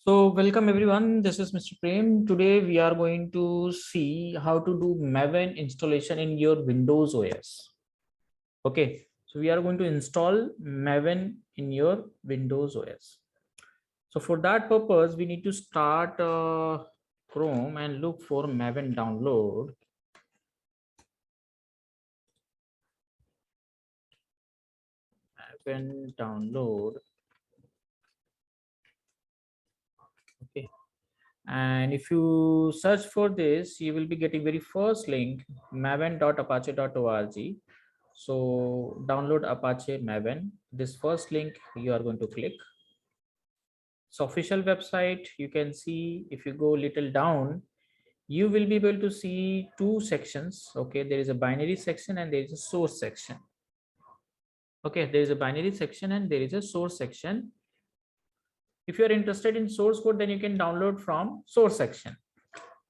So welcome everyone, this is Mr. Prem. Today we are going to see how to do Maven installation in your Windows OS. Okay, so we are going to install Maven in your Windows OS. So for that purpose, we need to start Chrome and look for Maven download. Maven download. Okay. And if you search for this, you will be getting very first link, maven.apache.org. So download Apache Maven. This first link you are going to click. So official website, you can see if you go little down, you will be able to see two sections. Okay, there is a binary section and there is a source section. Okay, there is a binary section and there is a source section. If you are interested in source code, then you can download from source section.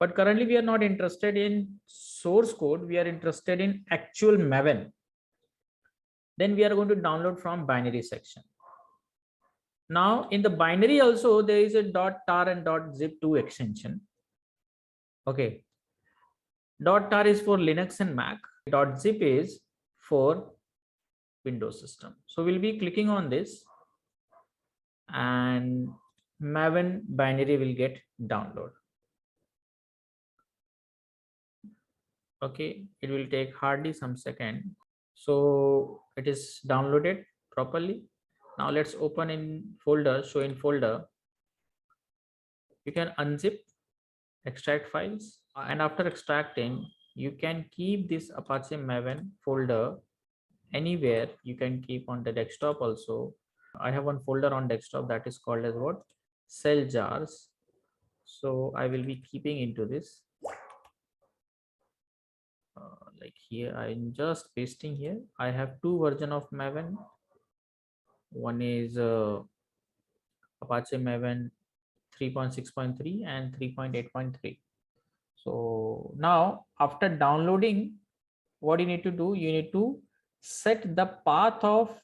But currently we are not interested in source code. We are interested in actual Maven. Then we are going to download from binary section. Now in the binary also there is a .tar and .zip2 extension. Okay. .tar is for Linux and Mac. .zip is for Windows system. So we'll be clicking on this and Maven binary will get download. Okay, it will take hardly some second. So it is downloaded properly. Now let's open in folder, show in folder. You can unzip, extract files, and after extracting, you can keep this Apache Maven folder anywhere. You can keep on the desktop also. I have one folder on desktop that is called as what? Cell jars. So I will be keeping into this. Like here, I'm just pasting here. I have two versions of Maven. One is Apache Maven 3.6.3 and 3.8.3. So now after downloading, what you need to do, you need to set the path of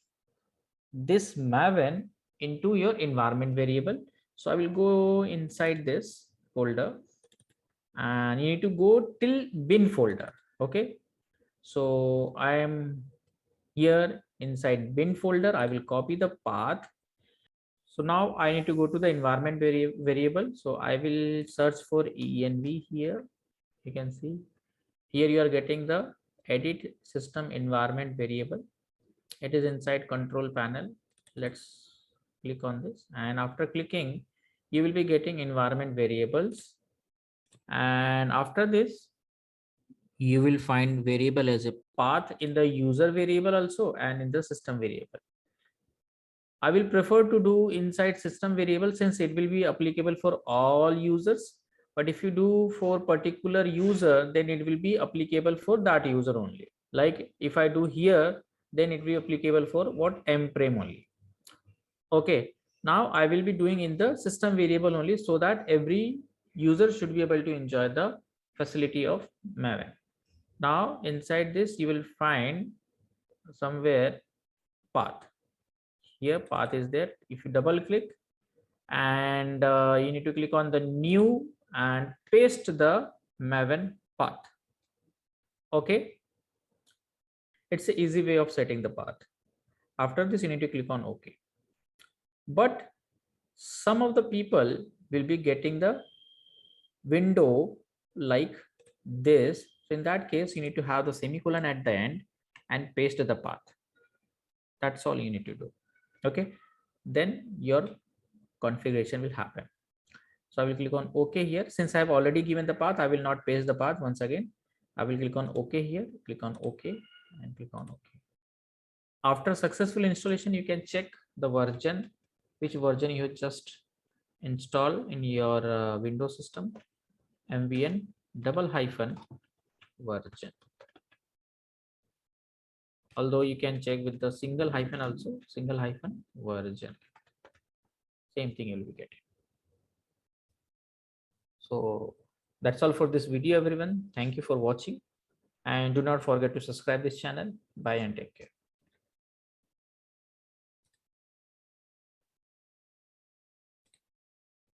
this Maven into your environment variable. So I will go inside this folder and you need to go till bin folder. Okay, so I am here inside bin folder. I will copy the path. So now I need to go to the environment variable. So I will search for env here. You can see here you are getting the edit system environment variable. It is inside control panel. Let's click on this, and after clicking you will be getting environment variables, and after this you will find variable as a path in the user variable also and in the system variable. I will prefer to do inside system variable since it will be applicable for all users. But if you do for particular user, then it will be applicable for that user only. Like if I do here, then it will be applicable for what? Mprem only. Okay. Now I will be doing in the system variable only so that every user should be able to enjoy the facility of Maven. Now inside this, you will find somewhere path. Here path is there. If you double click and you need to click on the new and paste the Maven path. Okay, it's an easy way of setting the path. After this you need to click on OK. But some of the people will be getting the window like this. So in that case you need to have the semicolon at the end and paste the path. That's all you need to do. Okay, then your configuration will happen. So I will click on OK here. Since I have already given the path, I will not paste the path once again. I will click on OK here, click on OK and click on OK. After successful installation, you can check the version, which version you have just installed in your Windows system. MVN --version. Although you can check with the single hyphen also, single hyphen version. Same thing you will be getting. So that's all for this video, everyone. Thank you for watching and do not forget to subscribe this channel. Bye and take care.